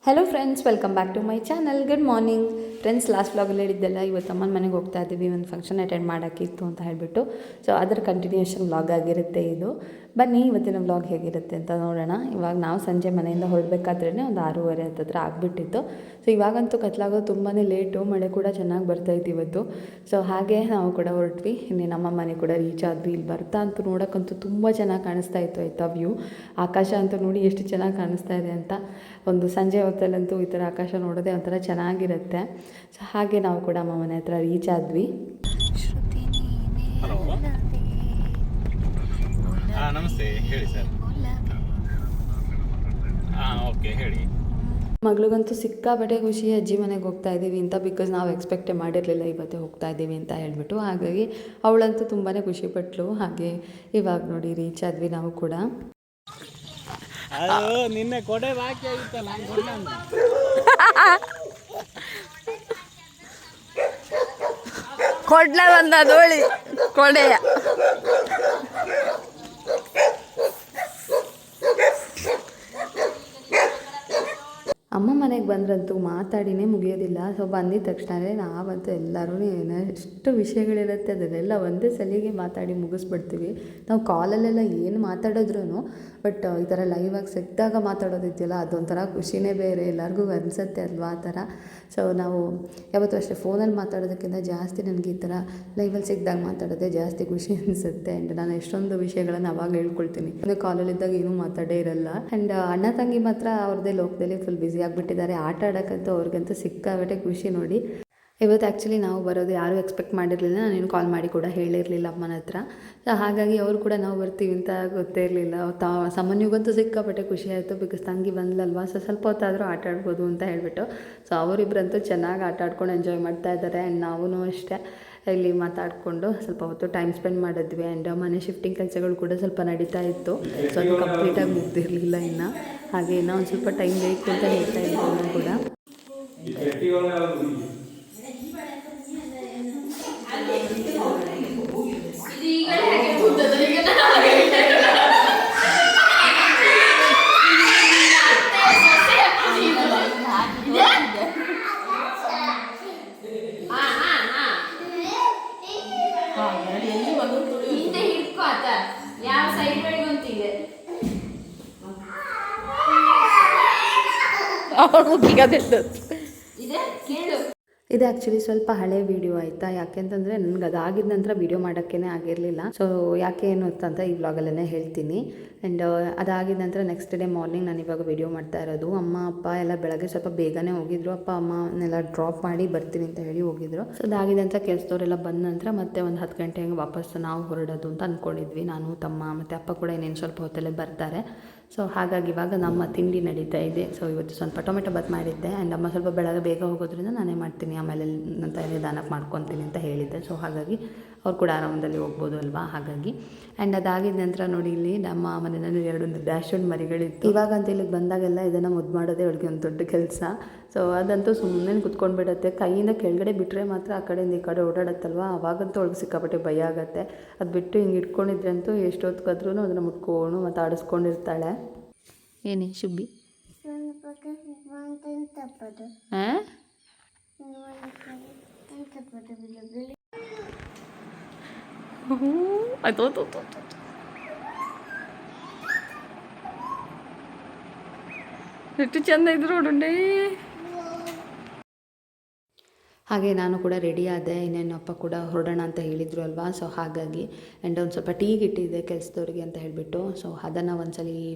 Hello friends, welcome back to my channel. Good morning friends. Last ವ್ಲಾಗಲ್ಲಿ ಹೇಳಿದ್ದೆಲ್ಲ ಇವತ್ತು ಅಮ್ಮನ ಮನೆಗೆ ಹೋಗ್ತಾ ಇದ್ದೀವಿ, ಒಂದು ಫಂಕ್ಷನ್ ಅಟೆಂಡ್ ಮಾಡೋಕ್ಕಿತ್ತು ಅಂತ ಹೇಳಿಬಿಟ್ಟು. ಸೊ ಅದರ ಕಂಟಿನ್ಯೂಷನ್ ವ್ಲಾಗ್ ಆಗಿರುತ್ತೆ ಇದು. ಬನ್ನಿ ಇವತ್ತಿನ ವ್ಲಾಗ್ ಹೇಗಿರುತ್ತೆ ಅಂತ ನೋಡೋಣ. ಇವಾಗ ನಾವು ಸಂಜೆ ಮನೆಯಿಂದ ಹೊರಡಬೇಕಾದ್ರೇ ಒಂದು 6:30 ಹತ್ತಿರ ಆಗಿಬಿಟ್ಟಿತ್ತು. ಸೊ ಇವಾಗಂತೂ ಕತ್ಲಾಗೋದು ತುಂಬಾ ಲೇಟು, ಮಳೆ ಕೂಡ ಚೆನ್ನಾಗಿ ಬರ್ತಾಯಿತ್ತು ಇವತ್ತು. ಸೊ ಹಾಗೆ ನಾವು ಕೂಡ ಹೊರಟ್ವಿ. ಇನ್ನೇ ನಮ್ಮ ಮನೆ ಕೂಡ ರೀಚ್ ಆದ್ವಿ. ಇಲ್ಲಿ ಬರ್ತಾ ಅಂತೂ ನೋಡೋಕ್ಕಂತೂ ತುಂಬ ಚೆನ್ನಾಗಿ ಕಾಣಿಸ್ತಾ ಇತ್ತು ಆಯಿತಾ ವ್ಯೂ. ಆಕಾಶ ಅಂತೂ ನೋಡಿ ಎಷ್ಟು ಚೆನ್ನಾಗಿ ಕಾಣಿಸ್ತಾ ಇದೆ ಅಂತ. ಒಂದು ಸಂಜೆ ಹೊತ್ತಲ್ಲಂತೂ ಈ ಥರ ಆಕಾಶ ನೋಡೋದೇ ಒಂಥರ ಚೆನ್ನಾಗಿರುತ್ತೆ. ಸೊ ಹಾಗೆ ನಾವು ಕೂಡ ಅಮ್ಮ ಮನೆ ಹತ್ರ ರೀಚ್ ಆದ್ವಿ. ನಮಸ್ತೆ, ಹೇಳಿ ಸರ್. ಓಕೆ, ಹೇಳಿ. ಮಗಳಿಗಂತೂ ಸಿಕ್ಕಾಪಟ್ಟೆ ಖುಷಿ, ಅಜ್ಜಿ ಮನೆಗೆ ಹೋಗ್ತಾ ಇದ್ದೀವಿ ಅಂತ. ಬಿಕಾಸ್ ನಾವು ಎಕ್ಸ್ಪೆಕ್ಟೇ ಮಾಡಿರಲಿಲ್ಲ ಇವತ್ತೇ ಹೋಗ್ತಾ ಇದ್ದೀವಿ ಅಂತ ಹೇಳ್ಬಿಟ್ಟು. ಹಾಗಾಗಿ ಅವಳಂತೂ ತುಂಬಾ ಖುಷಿಪಟ್ಲು. ಹಾಗೆ ಇವಾಗ ನೋಡಿ ರೀಚ್ ಆದ್ವಿ ನಾವು ಕೂಡ. ನಿನ್ನೆ ಕೊಡೆ ಬಾಕಿ ಆಗಿತ್ತ, ಕೊಡ್ಲ ಬಂದ ದೋಳಿ ಕೊಡೆಯ. ಅಮ್ಮ ಮನೆಗೆ ಬಂದ್ರಂತೂ ಮಾತಾಡಿನೇ ಮುಗಿಯೋದಿಲ್ಲ. ಸೊ ಬಂದಿದ್ದ ತಕ್ಷಣ ನಾವಂತೂ ಎಲ್ಲರೂ ಎಷ್ಟು ವಿಷಯಗಳಿರುತ್ತೆ ಅದನ್ನೆಲ್ಲ ಒಂದೇ ಸಲಿಗೆ ಮಾತಾಡಿ ಮುಗಿಸ್ಬಿಡ್ತೀವಿ. ನಾವು ಕಾಲಲ್ಲೆಲ್ಲ ಏನು ಮಾತಾಡಿದ್ರೂ ಬಟ್ ಈ ಥರ ಲೈವಾಗಿ ಸಿಕ್ಕಿದಾಗ ಮಾತಾಡೋದಿದೆಯಲ್ಲ, ಅದೊಂಥರ ಖುಷಿನೇ ಬೇರೆ. ಎಲ್ಲರಿಗೂ ಅನಿಸುತ್ತೆ ಅಲ್ವಾ ಆ ಥರ. ಸೊ ನಾವು ಯಾವತ್ತೂ ಅಷ್ಟೇ ಫೋನಲ್ಲಿ ಮಾತಾಡೋದಕ್ಕಿಂತ ಜಾಸ್ತಿ ನನಗೆ ಈ ಥರ ಲೈವಲ್ಲಿ ಸಿಕ್ಕಿದಾಗ ಮಾತಾಡೋದೇ ಜಾಸ್ತಿ ಖುಷಿ ಅನಿಸುತ್ತೆ. ಆ್ಯಂಡ್ ನಾನು ಎಷ್ಟೊಂದು ವಿಷಯಗಳನ್ನು ಅವಾಗ ಹೇಳ್ಕೊಳ್ತೀನಿ. ಅಂದರೆ ಕಾಲಲ್ಲಿದ್ದಾಗ ಏನೂ ಮಾತಾಡೇ ಇರಲ್ಲ. ಆ್ಯಂಡ್ ಅಣ್ಣ ತಂಗಿ ಮಾತ್ರ ಅವ್ರದ್ದೇ ಲೋಕದಲ್ಲಿ ಫುಲ್ ಬ್ಯುಸಿ ಆಗಿಬಿಟ್ಟಿದ್ದಾರೆ. ಆಟ ಆಡೋಕ್ಕಂತೂ ಅವ್ರಿಗಂತೂ ಸಿಕ್ಕಾಬಿಟ್ಟೆ ಖುಷಿ ನೋಡಿ. ಇವತ್ತು ಆ್ಯಕ್ಚುಲಿ ನಾವು ಬರೋದು ಯಾರೂ ಎಕ್ಸ್ಪೆಕ್ಟ್ ಮಾಡಿರಲಿಲ್ಲ. ನಾನೇನು ಕಾಲ್ ಮಾಡಿ ಕೂಡ ಹೇಳಿರಲಿಲ್ಲ ಅಮ್ಮನ ಹತ್ರ. ಸೊ ಹಾಗಾಗಿ ಅವರು ಕೂಡ ನಾವು ಬರ್ತೀವಿ ಅಂತ ಗೊತ್ತೇ ಇರಲಿಲ್ಲ. ಸಾಮಾನ್ಯವಾಗಂತೂ ಸಿಕ್ಕಾಪಟ್ಟೆ ಖುಷಿ ಆಯಿತು. ಬಿಕಾಸ್ ತಂಗಿ ಬಂದಲ್ವಾ, ಸೊ ಸ್ವಲ್ಪ ಹೊತ್ತಾದರೂ ಆಟ ಆಡ್ಬೋದು ಅಂತ ಹೇಳಿಬಿಟ್ಟು. ಸೊ ಅವರಿಬ್ಬರಂತೂ ಚೆನ್ನಾಗಿ ಆಟ ಆಡ್ಕೊಂಡು ಎಂಜಾಯ್ ಮಾಡ್ತಾ ಇದ್ದಾರೆ. ಆ್ಯಂಡ್ ನಾವೂ ಅಷ್ಟೇ ಇಲ್ಲಿ ಮಾತಾಡಿಕೊಂಡು ಸ್ವಲ್ಪ ಹೊತ್ತು ಟೈಮ್ ಸ್ಪೆಂಡ್ ಮಾಡಿದ್ವಿ. ಆ್ಯಂಡ್ ಮನೆ ಶಿಫ್ಟಿಂಗ್ ಕೆಲಸಗಳು ಕೂಡ ಸ್ವಲ್ಪ ನಡೀತಾ ಇತ್ತು. ಸೊ ಅದು ಕಂಪ್ಲೀಟಾಗಿ ಮುಗ್ದಿರಲಿಲ್ಲ ಇನ್ನು. ಹಾಗೆ ಇನ್ನೂ ಒಂದು ಸ್ವಲ್ಪ ಟೈಮ್ ಬೇಕು ಅಂತ ಹೇಳ್ತಾ ಇದ್ವಿ ಕೂಡ. ಇದು ಆ್ಯಕ್ಚುಲಿ ಸ್ವಲ್ಪ ಹಳೆ ವೀಡಿಯೋ ಆಯಿತಾ. ಯಾಕೆಂತಂದರೆ ನನಗೆ ಅದಾಗಿದ್ದ ನಂತರ ವೀಡಿಯೋ ಮಾಡೋಕ್ಕೇ ಆಗಿರಲಿಲ್ಲ. ಸೊ ಯಾಕೆ ಏನು ಅಂತ ಈ ವ್ಲಾಗಲ್ಲೇ ಹೇಳ್ತೀನಿ. ಆ್ಯಂಡ್ ಅದಾಗಿದ್ದ ನಂತರ ನೆಕ್ಸ್ಟ್ ಡೇ ಮಾರ್ನಿಂಗ್ ನಾನು ಇವಾಗ ವೀಡಿಯೋ ಮಾಡ್ತಾ ಇರೋದು. ಅಮ್ಮ ಅಪ್ಪ ಎಲ್ಲ ಬೆಳಗ್ಗೆ ಸ್ವಲ್ಪ ಬೇಗನೆ ಹೋಗಿದ್ರು. ಅಪ್ಪ ಅಮ್ಮನೆಲ್ಲ ಡ್ರಾಪ್ ಮಾಡಿ ಬರ್ತೀನಿ ಅಂತ ಹೇಳಿ ಹೋಗಿದ್ರು. ಸೊ ಅದಾಗಿದ್ದ ನಂತರ ಕೆಲಸದವರೆಲ್ಲ ಬಂದ ನಂತರ ಮತ್ತೆ ಒಂದು 10 ಗಂಟೆ ಹಂಗೆ ವಾಪಸ್ ನಾವು ಹೊರಡೋದು ಅಂತ ಅಂದ್ಕೊಂಡಿದ್ವಿ. ನಾನು ತಮ್ಮ ಮತ್ತು ಅಪ್ಪ ಕೂಡ ಇನ್ನೇನು ಸ್ವಲ್ಪ ಹೊತ್ತಲ್ಲೇ ಬರ್ತಾರೆ. ಸೊ ಹಾಗಾಗಿ ಇವಾಗ ನಮ್ಮ ತಿಂಡಿ ನಡೀತಾ ಇದೆ. ಸೊ ಇವತ್ತು ಸ್ವಲ್ಪ ಟೊಮೆಟೊ ಬಾತ್ ಮಾಡಿದ್ದೆ. ಆ್ಯಂಡ್ ಅಮ್ಮ ಸ್ವಲ್ಪ ಬೆಳಗ್ಗೆ ಬೇಗ ಹೋಗೋದ್ರಿಂದ ನಾನೇ ಮಾಡ್ತೀನಿ, ಆಮೇಲೆ ನಂತರ ನಿಧಾನಕ್ಕೆ ಮಾಡ್ಕೊತೀನಿ ಅಂತ ಹೇಳಿದ್ದೆ. ಸೊ ಹಾಗಾಗಿ ಅವ್ರು ಕೂಡ ಆರಾಮದಲ್ಲಿ ಹೋಗ್ಬೋದು ಅಲ್ವಾ. ಹಾಗಾಗಿ ಆ್ಯಂಡ್ ಅದಾಗಿದ್ದ ನಂತರ ನೋಡಿ ಇಲ್ಲಿ ನಮ್ಮ ಮನೆಯಲ್ಲಿ 2 ಡ್ಯಾಶ್ ಮರಿಗಳಿತ್ತು. ಇವಾಗಂತ ಇಲ್ಲಿಗೆ ಬಂದಾಗೆಲ್ಲ ಇದನ್ನು ಮುದ್ದು ಮಾಡೋದೇ ಅವಳಿಗೆ ಒಂದು ದೊಡ್ಡ ಕೆಲಸ. ಸೊ ಅದಂತೂ ಸುಮ್ಮನೆ ಕುತ್ಕೊಂಡ್ಬಿಡುತ್ತೆ. ಕೈಯಿಂದ ಕೆಳಗಡೆ ಬಿಟ್ಟರೆ ಮಾತ್ರ ಆ ಕಡೆಯಿಂದ ಈ ಕಡೆ ಓಡಾಡುತ್ತಲ್ವ, ಅವಾಗಂತೂ ಅವಳಿಗೆ ಸಿಕ್ಕಾಪಟ್ಟೆ ಭಯ ಆಗುತ್ತೆ. ಅದು ಬಿಟ್ಟು ಹಿಂಗೆ ಇಟ್ಕೊಂಡಿದ್ರೆ ಅಂತೂ ಎಷ್ಟೊತ್ತಿಗಾದ್ರೂ ಅದನ್ನು ಮುಟ್ಕೊಂಡು ಮತ್ತು ಆಡಿಸ್ಕೊಂಡಿರ್ತಾಳೆ. ಏನೇ ಶುಬ್ಬಿ ಎಷ್ಟು ಚಂದ ಇದ್ರು ನೋಡುಂಡೆ. ಹಾಗೆ ನಾನು ಕೂಡ ರೆಡಿ ಆದೆ. ಇನ್ನೇನು ಅಪ್ಪ ಕೂಡ ಹೊರಡೋಣ ಅಂತ ಹೇಳಿದರು ಅಲ್ವಾ. ಸೊ ಹಾಗಾಗಿ ಆ್ಯಂಡ್ ಒಂದು ಸ್ವಲ್ಪ ಟೀ ಇಟ್ಟಿದ್ದೆ ಕೆಲಸದವ್ರಿಗೆ ಅಂತ ಹೇಳಿಬಿಟ್ಟು. ಸೊ ಅದನ್ನು ಒಂದ್ಸಲ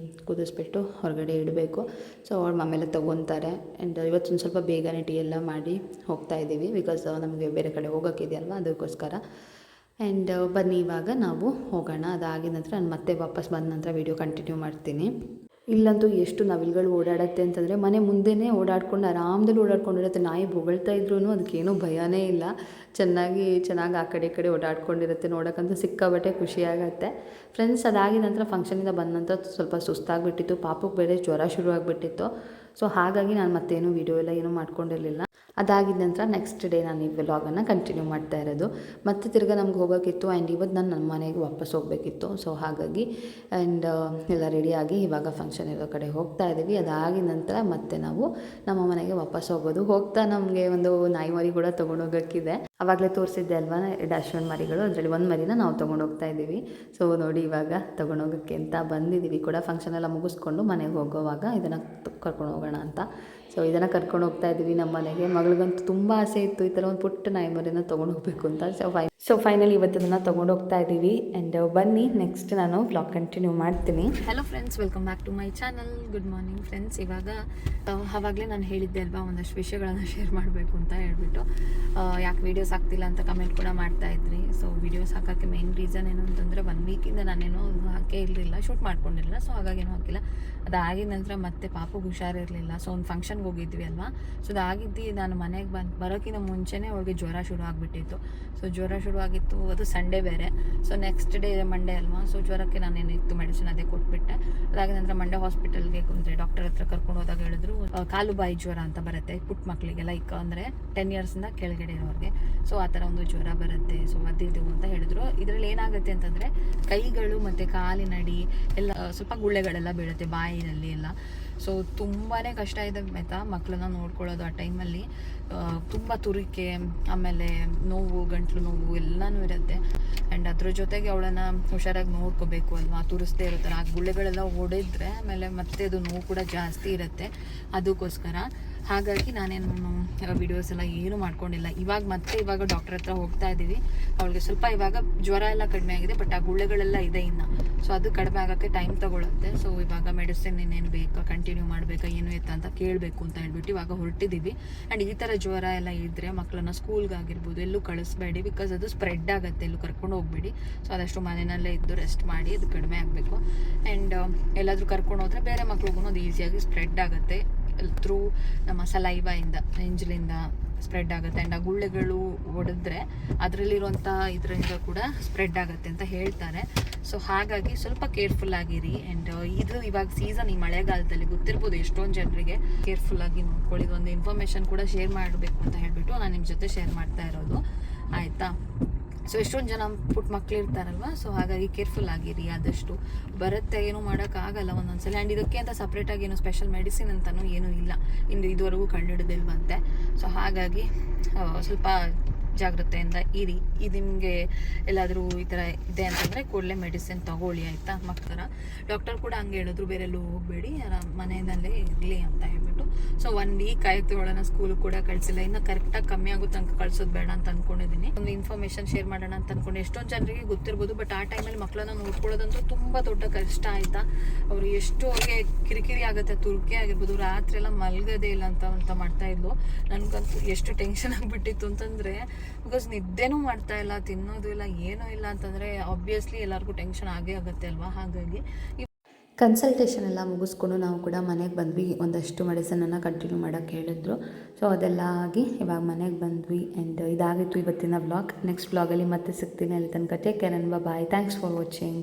ಕುದಿಸ್ಬಿಟ್ಟು ಹೊರಗಡೆ ಇಡಬೇಕು. ಸೊ ಅವ್ರು ಆಮೇಲೆ ತೊಗೊತಾರೆ. ಆ್ಯಂಡ್ ಇವತ್ತೊಂದು ಸ್ವಲ್ಪ ಬೇಗನೆ ಟೀ ಎಲ್ಲ ಮಾಡಿ ಹೋಗ್ತಾ ಇದ್ದೀವಿ. ಬಿಕಾಸ್ ನಮಗೆ ಬೇರೆ ಕಡೆ ಹೋಗೋಕ್ಕಿದೆಯಲ್ವ, ಅದಕ್ಕೋಸ್ಕರ. ಆ್ಯಂಡ್ ಬನ್ನಿ ಇವಾಗ ನಾವು ಹೋಗೋಣ. ಅದಾಗಿದ ನಂತರ ನಾನು ಮತ್ತೆ ವಾಪಸ್ ಬಂದ ನಂತರ ವೀಡಿಯೋ ಕಂಟಿನ್ಯೂ ಮಾಡ್ತೀನಿ. ಇಲ್ಲಂತೂ ಎಷ್ಟು ನವಿಲುಗಳು ಓಡಾಡುತ್ತೆ ಅಂತಂದರೆ ಮನೆ ಮುಂದೆನೇ ಓಡಾಡ್ಕೊಂಡು ಆರಾಮದಲ್ಲಿ ಓಡಾಡ್ಕೊಂಡಿರುತ್ತೆ. ನಾಯಿ ಬೊಗಳ್ತಾ ಇದ್ರೂ ಅದಕ್ಕೇನೂ ಭಯನೇ ಇಲ್ಲ. ಚೆನ್ನಾಗಿ ಆ ಕಡೆ ಈ ಕಡೆ ಓಡಾಡ್ಕೊಂಡಿರುತ್ತೆ. ನೋಡೋಕ್ಕಂತೂ ಸಿಕ್ಕಾಬಟ್ಟೆ ಖುಷಿಯಾಗತ್ತೆ. ಫ್ರೆಂಡ್ಸ್ ಅದಾಗಿದ ನಂತರ ಫಂಕ್ಷನಿಂದ ಬಂದ ನಂತರ ಸ್ವಲ್ಪ ಸುಸ್ತಾಗಿಬಿಟ್ಟಿತ್ತು. ಪಾಪಕ್ಕೆ ಬೇರೆ ಜ್ವರ ಶುರುವಾಗಿಬಿಟ್ಟಿತ್ತು. ಸೊ ಹಾಗಾಗಿ ನಾನು ಮತ್ತೇನು ವೀಡಿಯೋ ಎಲ್ಲ ಏನೂ ಮಾಡ್ಕೊಂಡಿರಲಿಲ್ಲ. ಅದಾಗಿದ ನಂತರ ನೆಕ್ಸ್ಟ್ ಡೇ ನಾನು ಈ ವ್ಲಾಗನ್ನು ಕಂಟಿನ್ಯೂ ಮಾಡ್ತಾ ಇರೋದು. ಮತ್ತು ತಿರ್ಗಿ ನಮ್ಗೆ ಹೋಗೋಕ್ಕಿತ್ತು ಆ್ಯಂಡ್ ಇವತ್ತು ನಾನು ನನ್ನ ಮನೆಗೆ ವಾಪಸ್ ಹೋಗಬೇಕಿತ್ತು. ಸೊ ಹಾಗಾಗಿ ಆ್ಯಂಡ್ ಎಲ್ಲ ರೆಡಿಯಾಗಿ ಇವಾಗ ಫಂಕ್ಷನ್ ಇರೋ ಕಡೆ ಹೋಗ್ತಾ ಇದ್ದೀವಿ. ಅದಾಗಿದ ನಂತರ ಮತ್ತೆ ನಾವು ನಮ್ಮ ಮನೆಗೆ ವಾಪಸ್ ಹೋಗೋದು. ಹೋಗ್ತಾ ನಮಗೆ ಒಂದು ನಾಯಿ ಮರಿ ಕೂಡ ತೊಗೊಂಡೋಗೋಕ್ಕಿದೆ. ಆವಾಗಲೇ ತೋರಿಸಿದ್ದೆ ಅಲ್ವಾ ಡ್ಯಾಶ್ವನ್ ಮರಿಗಳು, ಅದರಲ್ಲಿ ಒಂದು ಮರಿನ ನಾವು ತೊಗೊಂಡೋಗ್ತಾ ಇದ್ದೀವಿ. ಸೊ ನೋಡಿ ಇವಾಗ ತೊಗೊಂಡೋಗೋಕ್ಕೆ ಅಂತ ಬಂದಿದ್ದೀವಿ ಕೂಡ. ಫಂಕ್ಷನ್ ಎಲ್ಲ ಮುಗಿಸ್ಕೊಂಡು ಮನೆಗೆ ಹೋಗೋವಾಗ ಇದನ್ನು ಕರ್ಕೊಂಡು ಹೋಗೋಣ ಅಂತ. ಸೊ ಇದನ್ನು ಕರ್ಕೊಂಡು ಹೋಗ್ತಾ ಇದ್ದೀವಿ ನಮ್ಮ ಮನೆಗೆ. ಮಗಳಿಗಂತೂ ತುಂಬ ಆಸೆ ಇತ್ತು ಈ ಥರ ಒಂದು ಪುಟ್ಟ ನಾಯಿ ಮರಿನ ತೊಗೊಂಡು ಹೋಗಬೇಕು ಅಂತ. ಸೊ ಫೈನಲಿ ಇವತ್ತು ಅದನ್ನು ತೊಗೊಂಡು ಹೋಗ್ತಾ ಇದ್ದೀವಿ. ಆ್ಯಂಡ್ ಬನ್ನಿ ನೆಕ್ಸ್ಟ್ ನಾನು ವ್ಲಾಗ್ ಕಂಟಿನ್ಯೂ ಮಾಡ್ತೀನಿ. Hello friends, welcome back to my channel. Good morning friends. ಇವಾಗ ಆವಾಗಲೇ ನಾನು ಹೇಳಿದ್ದೆ ಅಲ್ವಾ ಒಂದಷ್ಟು ವಿಷಯಗಳನ್ನು ಶೇರ್ ಮಾಡಬೇಕು ಅಂತ ಹೇಳ್ಬಿಟ್ಟು. ಯಾಕೆ ವೀಡಿಯೋಸ್ ಆಗ್ತಿಲ್ಲ ಅಂತ ಕಮೆಂಟ್ ಕೂಡ ಮಾಡ್ತಾಯಿದ್ರಿ. ಸೊ ವೀಡಿಯೋಸ್ ಹಾಕೋಕ್ಕೆ ಮೇನ್ ರೀಸನ್ ಏನು ಅಂತಂದರೆ 1 ವೀಕಿಂದ ನಾನೇನೋ ಹಾಕೇ ಇರಲಿಲ್ಲ, ಶೂಟ್ ಮಾಡ್ಕೊಂಡಿರಲಿಲ್ಲ. ಸೊ ಹಾಗಾಗೇನೂ ಹಾಕಿಲ್ಲ. ಅದಾಗಿದ ನಂತರ ಮತ್ತೆ ಪಾಪಗೆ ಹುಷಾರಿರಲಿಲ್ಲ. ಸೊ ಒಂದು ಫಂಕ್ಷನ್ಗೆ ಹೋಗಿದ್ವಿ ಅಲ್ವಾ. ಸೊ ಅದಾಗಿದ್ದು ನಾನು ಮನೆಗೆ ಬರೋಕ್ಕಿಂತ ಮುಂಚೆನೇ ಅವಳಿಗೆ ಜ್ವರ ಶುರು ಆಗಿಬಿಟ್ಟಿತ್ತು. ಸೊ ಜ್ವರ ಶುರುವಾಗಿತ್ತು, ಅದು ಸಂಡೇ ಬೇರೆ. ಸೊ ನೆಕ್ಸ್ಟ್ ಡೇ ಮಂಡೇ ಅಲ್ವಾ. ಸೊ ಜ್ವರಕ್ಕೆ ನಾನೇನಿತ್ತು ಮೆಡಿಸಿನ್ ಅದೇ ಕೊಟ್ಬಿಟ್ಟೆ. ಅದಾದ ನಂತರ ಮಂಡೇ ಹಾಸ್ಪಿಟಲ್ಗೆ ಅಂದರೆ ಡಾಕ್ಟರ್ ಹತ್ರ ಕರ್ಕೊಂಡು ಹೋದಾಗ ಹೇಳಿದ್ರು ಕಾಲು ಬಾಯಿ ಜ್ವರ ಅಂತ ಬರುತ್ತೆ ಪುಟ್ಟ ಮಕ್ಕಳಿಗೆ, ಲೈಕ್ ಅಂದರೆ 10 ಇಯರ್ಸಿಂದ ಕೆಳಗಡೆ ಇರೋರಿಗೆ. ಸೊ ಆ ಥರ ಒಂದು ಜ್ವರ ಬರುತ್ತೆ. ಸೊ ಅದಿದ್ದು ಅಂತ ಹೇಳಿದ್ರು. ಇದರಲ್ಲಿ ಏನಾಗುತ್ತೆ ಅಂತಂದರೆ ಕೈಗಳು ಮತ್ತು ಕಾಲಿನಡಿ ಎಲ್ಲ ಸ್ವಲ್ಪ ಗುಳ್ಳೆಗಳೆಲ್ಲ ಬೀಳುತ್ತೆ, ಬಾಯಿನಲ್ಲಿ ಎಲ್ಲ. ಸೊ ತುಂಬಾ ಕಷ್ಟ ಇದೆ ಆಯಿತಾ ಮಕ್ಕಳನ್ನ ನೋಡ್ಕೊಳ್ಳೋದು ಆ ಟೈಮಲ್ಲಿ. ತುಂಬ ತುರಿಕೆ, ಆಮೇಲೆ ನೋವು, ಗಂಟ್ಲು ನೋವು ಎಲ್ಲನೂ ಇರುತ್ತೆ. ಆ್ಯಂಡ್ ಅದ್ರ ಜೊತೆಗೆ ಅವಳನ್ನು ಹುಷಾರಾಗಿ ನೋಡ್ಕೋಬೇಕು ಅಲ್ವಾ. ತುರಿಸ್ದೇ ಇರುತ್ತಲ್ಲ, ಆ ಗುಳ್ಳೆಗಳೆಲ್ಲ ಹೊಡೆದ್ರೆ ಆಮೇಲೆ ಮತ್ತೆ ಅದು ನೋವು ಕೂಡ ಜಾಸ್ತಿ ಇರುತ್ತೆ. ಅದಕ್ಕೋಸ್ಕರ ಹಾಗಾಗಿ ನಾನೇನು ವೀಡಿಯೋಸ್ ಎಲ್ಲ ಏನೂ ಮಾಡ್ಕೊಂಡಿಲ್ಲ. ಇವಾಗ ಡಾಕ್ಟರ್ ಹತ್ರ ಹೋಗ್ತಾ ಇದ್ದೀವಿ. ಅವಳಿಗೆ ಸ್ವಲ್ಪ ಇವಾಗ ಜ್ವರ ಎಲ್ಲ ಕಡಿಮೆ ಆಗಿದೆ, ಬಟ್ ಆ ಗುಳ್ಳೆಗಳೆಲ್ಲ ಇದೆ ಇನ್ನು. ಸೊ ಅದು ಕಡಿಮೆ ಆಗೋಕ್ಕೆ ಟೈಮ್ ತೊಗೊಳುತ್ತೆ. ಸೊ ಇವಾಗ ಮೆಡಿಸಿನ್ ಇನ್ನೇನು ಬೇಕಾ, ಕಂಟಿನ್ಯೂ ಮಾಡಬೇಕಾ, ಏನು ಎತ್ತ ಅಂತ ಕೇಳಬೇಕು ಅಂತ ಹೇಳ್ಬಿಟ್ಟು ಇವಾಗ ಹೊರಟಿದ್ದೀವಿ. ಆ್ಯಂಡ್ ಈ ಥರ ಜ್ವರ ಎಲ್ಲ ಇದ್ದರೆ ಮಕ್ಕಳನ್ನ ಸ್ಕೂಲ್ಗಾಗಿರ್ಬೋದು ಎಲ್ಲೂ ಕಳಿಸ್ಬೇಡಿ, ಬಿಕಾಸ್ ಅದು ಸ್ಪ್ರೆಡ್ ಆಗುತ್ತೆ. ಎಲ್ಲೂ ಕರ್ಕೊಂಡು ಹೋಗ್ಬೇಡಿ. ಸೊ ಆದಷ್ಟು ಮನೆಯಲ್ಲೇ ಇದ್ದು ರೆಸ್ಟ್ ಮಾಡಿ, ಅದು ಕಡಿಮೆ ಆಗಬೇಕು. ಆ್ಯಂಡ್ ಎಲ್ಲಾದರೂ ಕರ್ಕೊಂಡು ಹೋದರೆ ಬೇರೆ ಮಕ್ಳಿಗೂ ಅದು ಈಸಿಯಾಗಿ ಸ್ಪ್ರೆಡ್ ಆಗುತ್ತೆ ಥ್ರೂ ನಮ್ಮ ಸಲೈವಿಂದ, ಎಂಜಲಿಂದ ಸ್ಪ್ರೆಡ್ ಆಗುತ್ತೆ. ಆ್ಯಂಡ್ ಆ ಗುಳ್ಳೆಗಳು ಹೊಡೆದ್ರೆ ಅದರಲ್ಲಿರುವಂಥ ಇದರಿಂದ ಕೂಡ ಸ್ಪ್ರೆಡ್ ಆಗುತ್ತೆ ಅಂತ ಹೇಳ್ತಾರೆ. ಸೊ ಹಾಗಾಗಿ ಸ್ವಲ್ಪ ಕೇರ್ಫುಲ್ ಆಗಿರಿ. ಆ್ಯಂಡ್ ಇದು ಇವಾಗ ಸೀಸನ್, ಈ ಮಳೆಗಾಲದಲ್ಲಿ ಗೊತ್ತಿರ್ಬೋದು ಎಷ್ಟೊಂದು ಜನರಿಗೆ. ಕೇರ್ಫುಲ್ಲಾಗಿ ನೋಡ್ಕೊಳ್ಳಿ. ಒಂದು ಇನ್ಫಾರ್ಮೇಷನ್ ಕೂಡ ಶೇರ್ ಮಾಡಬೇಕು ಅಂತ ಹೇಳ್ಬಿಟ್ಟು ನಾನು ನಿಮ್ಮ ಜೊತೆ ಶೇರ್ ಮಾಡ್ತಾ ಇರೋದು, ಆಯಿತಾ. ಸೊ ಎಷ್ಟೊಂದು ಜನ ಪುಟ್ಟ ಮಕ್ಳು ಇರ್ತಾರಲ್ವ. ಸೊ ಹಾಗಾಗಿ ಕೇರ್ಫುಲ್ ಆಗಿರಿ. ಆದಷ್ಟು ಬರುತ್ತೆ, ಏನೂ ಮಾಡೋಕ್ಕಾಗಲ್ಲ ಒಂದೊಂದ್ಸಲ. ಆ್ಯಂಡ್ ಇದಕ್ಕೆ ಅಂತ ಸಪ್ರೇಟಾಗಿ ಏನು ಸ್ಪೆಷಲ್ ಮೆಡಿಸಿನ್ ಅಂತಲೂ ಏನೂ ಇಲ್ಲ, ಇದುವರೆಗೂ ಕಂಡುಹಿಡಿದಿಲ್ವಂತೆ. ಸೊ ಹಾಗಾಗಿ ಸ್ವಲ್ಪ ಜಾಗ್ರತೆಯಿಂದ ಇರಿ. ಇದು ನಿಮಗೆ ಎಲ್ಲಾದರೂ ಈ ಥರ ಇದೆ ಅಂತಂದರೆ ಕೂಡಲೇ ಮೆಡಿಸಿನ್ ತೊಗೊಳ್ಳಿ, ಆಯಿತಾ. ಮಕ್ಕಳ ಡಾಕ್ಟರ್ ಕೂಡ ಹಂಗೆ ಹೇಳಿದ್ರು, ಬೇರೆಲ್ಲೂ ಹೋಗಬೇಡಿ, ಮನೆಯಲ್ಲೇ ಇರಲಿ ಅಂತ ಹೇಳ್ಬಿಟ್ಟು. ಸೊ 1 ವೀಕ್ ಆಯಿತು ಅವಳನ್ನು ಸ್ಕೂಲಿಗೆ ಕೂಡ ಕಳಿಸಿಲ್ಲ. ಇನ್ನು ಕರೆಕ್ಟಾಗಿ ಕಮ್ಮಿ ಆಗೋ ತನಕ ಕಳ್ಸೋದು ಬೇಡ ಅಂತ ಅಂದ್ಕೊಂಡಿದ್ದೀನಿ. ಒಂದು ಇನ್ಫಾರ್ಮೇಷನ್ ಶೇರ್ ಮಾಡೋಣ ಅಂತ ಅಂದ್ಕೊಂಡು. ಎಷ್ಟೊಂದು ಜನರಿಗೆ ಗೊತ್ತಿರ್ಬೋದು, ಬಟ್ ಆ ಟೈಮಲ್ಲಿ ಮಕ್ಕಳನ್ನ ನೋಡ್ಕೊಳ್ಳೋದಂತೂ ತುಂಬ ದೊಡ್ಡ ಕಷ್ಟ, ಆಯಿತಾ. ಅವರು ಎಷ್ಟು ಅವ್ರಿಗೆ ಕಿರಿಕಿರಿ ಆಗುತ್ತೆ, ತುರ್ಕೆ ಆಗಿರ್ಬೋದು, ರಾತ್ರಿ ಎಲ್ಲ ಮಲ್ಗೋದೇ ಇಲ್ಲ ಅಂತ ಮಾಡ್ತಾಯಿದ್ಲು. ನನಗಂತೂ ಎಷ್ಟು ಟೆನ್ಷನ್ ಆಗಿಬಿಟ್ಟಿತ್ತು ಅಂತಂದರೆ, ಬಿಕಾಸ್ ನಿದ್ದೆನೂ ಮಾಡ್ತಾ ಇಲ್ಲ, ತಿನ್ನೋದು ಇಲ್ಲ, ಏನೂ ಇಲ್ಲ ಅಂತಂದರೆ ಆಬ್ವಿಯಸ್ಲಿ ಎಲ್ಲರಿಗೂ ಟೆನ್ಷನ್ ಆಗೇ ಆಗುತ್ತೆ ಅಲ್ವಾ. ಹಾಗಾಗಿ ಕನ್ಸಲ್ಟೇಷನ್ ಎಲ್ಲ ಮುಗಿಸ್ಕೊಂಡು ನಾವು ಕೂಡ ಮನೆಗೆ ಬಂದ್ವಿ. ಒಂದಷ್ಟು ಮೆಡಿಸನನ್ನು ಕಂಟಿನ್ಯೂ ಮಾಡೋಕ್ಕೆ ಹೇಳಿದ್ರು. ಸೊ ಅದೆಲ್ಲ ಆಗಿ ಇವಾಗ ಮನೆಗೆ ಬಂದ್ವಿ. ಆ್ಯಂಡ್ ಇದಾಗಿತ್ತು ಇವತ್ತಿನ ವ್ಲಾಗ್. ನೆಕ್ಸ್ಟ್ ವ್ಲಾಗಲ್ಲಿ ಮತ್ತೆ ಸಿಗ್ತೀನಿ. ಅಲ್ಲಿ ತನಕ take care and bye. Thanks for watching.